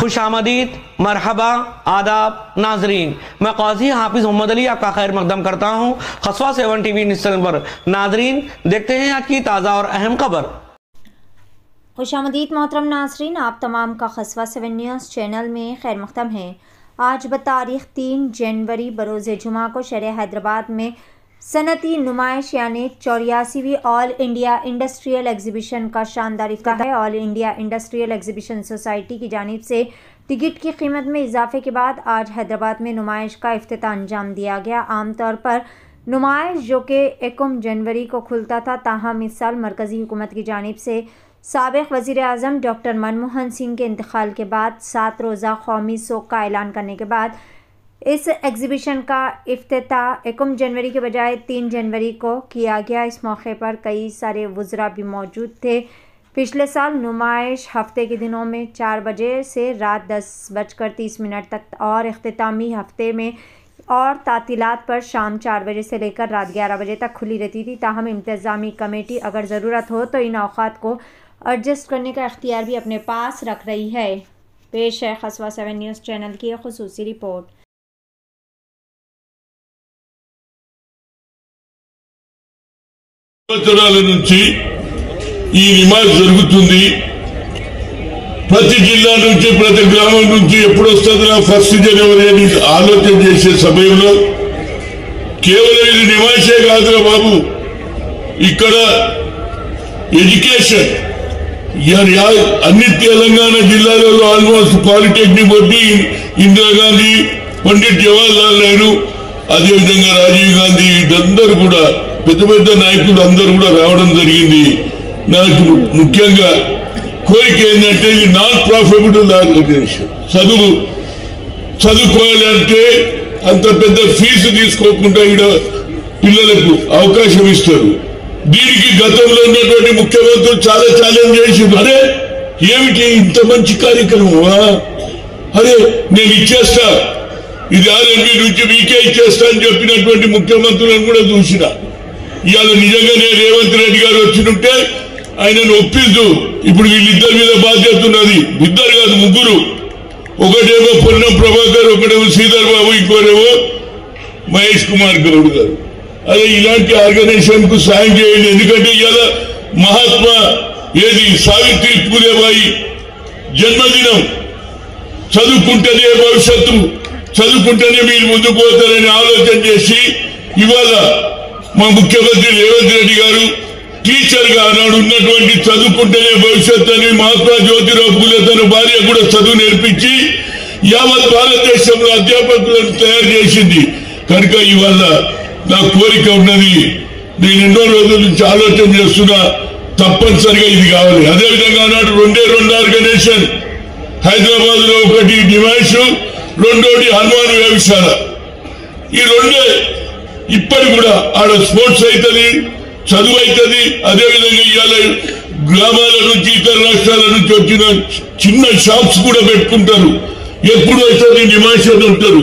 खुशामदीद, मरहबा, आदाब नाजरीन। मैं काजी हाफिज मोहम्मद अली आपका खैर मकदम करता हूँ खसवा 7 टीवी न्यूज़ चैनल पर। नाजरीन, देखते हैं आज की ताज़ा और अहम खबर। खुशामदीद मोहतरम नाजरीन, आप तमाम का खसवा 7 न्यूज़ चैनल में खैर मकदम है। आज बतारीख 3 जनवरी बरोज़ जुमा को शहर हैदराबाद में सनती नुमाइश यानी 84वीं ऑल इंडिया इंडस्ट्रियल एग्जीबिशन का शानदार इफ्तिताह है। All India industrial exhibition society की जानिब से टिकट की कीमत में इजाफे के बाद आज हैदराबाद में नुमाइश का इफ्तिताह अंजाम दिया गया। आमतौर पर नुमाइश जो कि 1 जनवरी को खुलता था, ताहम इस साल मरकज़ी हुकूमत की जानिब से साबिक़ वज़ीर आज़म डॉक्टर मनमोहन सिंह के इंतकाल के बाद 7 रोज़ा कौमी शोक का ऐलान करने के बाद इस एग्ज़िबिशन का इफ्तिताह 1 जनवरी के बजाय 3 जनवरी को किया गया। इस मौके पर कई सारे वुज़रा भी मौजूद थे। पिछले साल नुमाइश हफ्ते के दिनों में 4 बजे से रात 10:30 तक और इख्तितामी हफ्ते में और तातीलात पर शाम 4 बजे से लेकर रात 11 बजे तक खुली रहती थी। ताहम इंतज़ामी कमेटी अगर ज़रूरत हो तो इन औक़ात को एडजस्ट करने का इख्तियार भी अपने पास रख रही है। पेश है खसवा 7 न्यूज़ चैनल की एक ख़ुसूसी रिपोर्ट। సంవత్సరాల నుంచి ఈ నిమాజ్ జరుగుతుంది। ప్రతి జిల్లా నుంచి ప్రతి గ్రామం నుంచి ఎప్పుడు వస్తుందో 1 జనవరి అని ఆలోచన చేసే సమయంలో కేవలం ఇది నిమాజే కాదురా బాబు, ఇక్కడ ఎడ్యుకేషన్ అన్ని తెలంగాణ జిల్లాలలో ఆల్మోస్ట్ పాలిటెక్నిక్ బట్టి ఇందిరాగాంధీ, పండిట్ జవహర్లాల్ నెహ్రూ, అదేవిధంగా రాజీవ్ గాంధీ, వీళ్ళందరూ కూడా పెద్ద పెద్ద నాయకులు అందరూ కూడా రావడం జరిగింది। నాకు ముఖ్యంగా కోరిక ఏంటంటే ఇది నాన్ ప్రాఫిటబుల్ ఆర్గనైజేషన్, చదువుకోవాలంటే అంత పెద్ద ఫీజు తీసుకోకుండా ఇక్కడ పిల్లలకు అవకాశం ఇస్తారు। దీనికి గతంలో ఉన్నటువంటి ముఖ్యమంత్రులు చాలా ఛాలెంజ్ చేసింది, అరే ఏమిటి ఇంత మంచి కార్యక్రమమా, అరే నేను ఇచ్చేస్తా, ఇది ఆర్ఎంబీ నుంచి మీకే ఇచ్చేస్తా అని చెప్పినటువంటి ముఖ్యమంత్రులను కూడా చూసిన। ఇవాళ నిజంగానే రేవంత్ రెడ్డి గారు వచ్చినుంటే ఆయనను ఒప్పిస్తూ ఇప్పుడు వీళ్ళిద్దరి మీద బాధ్యత ఉన్నది, ఇద్దరు కాదు ముగ్గురు, ఒకటేమో పొన్నం ప్రభాకర్, ఒకటేమో శ్రీధర్ బాబు, ఇంకోరేమో మహేష్ కుమార్ గౌడ్ గారు। అదే ఇలాంటి ఆర్గనైజేషన్ కు సాయం చేయండి। ఎందుకంటే ఇవాళ మహాత్మా సావిత్రి పూలేబాయి జన్మదినం, చదువుకుంటేనే భవిష్యత్తు, చదువుకుంటేనే మీరు ముందుకు పోతారని ఆలోచన చేసి ఇవాళ మా ముఖ్యమంత్రి రేవంత్ రెడ్డి గారు టీచర్ గా ఆనాడు ఉన్నటువంటి చదువుకుంటేనే భవిష్యత్తు అని మహాత్మా జ్యోతిరావు పూలే తన భార్య కూడా చదువు నేర్పించి యావత్ భారతదేశంలో అధ్యాపకులను తయారు చేసింది కనుక ఇవాళ నా కోరిక ఉన్నది, నేను ఎన్నో రోజుల నుంచి ఆలోచన చేస్తున్నా, తప్పనిసరిగా ఇది కావాలి। అదేవిధంగా ఆనాడు 2 ఆర్గనైజేషన్, హైదరాబాద్ లో ఒకటి నిమాయిష్, రెండోటి హనుమాన్ వ్యవశాల, ఈ 2 ఇప్పటి కూడా ఆడ స్పోర్ట్స్ అవుతుంది, చదువు అవుతుంది। అదేవిధంగా ఇవాళ గ్రామాల నుంచి ఇతర రాష్ట్రాల నుంచి వచ్చిన చిన్న షాప్స్ కూడా పెట్టుకుంటారు, ఎప్పుడు అవుతుంది నిమాయిష్ అని ఉంటారు।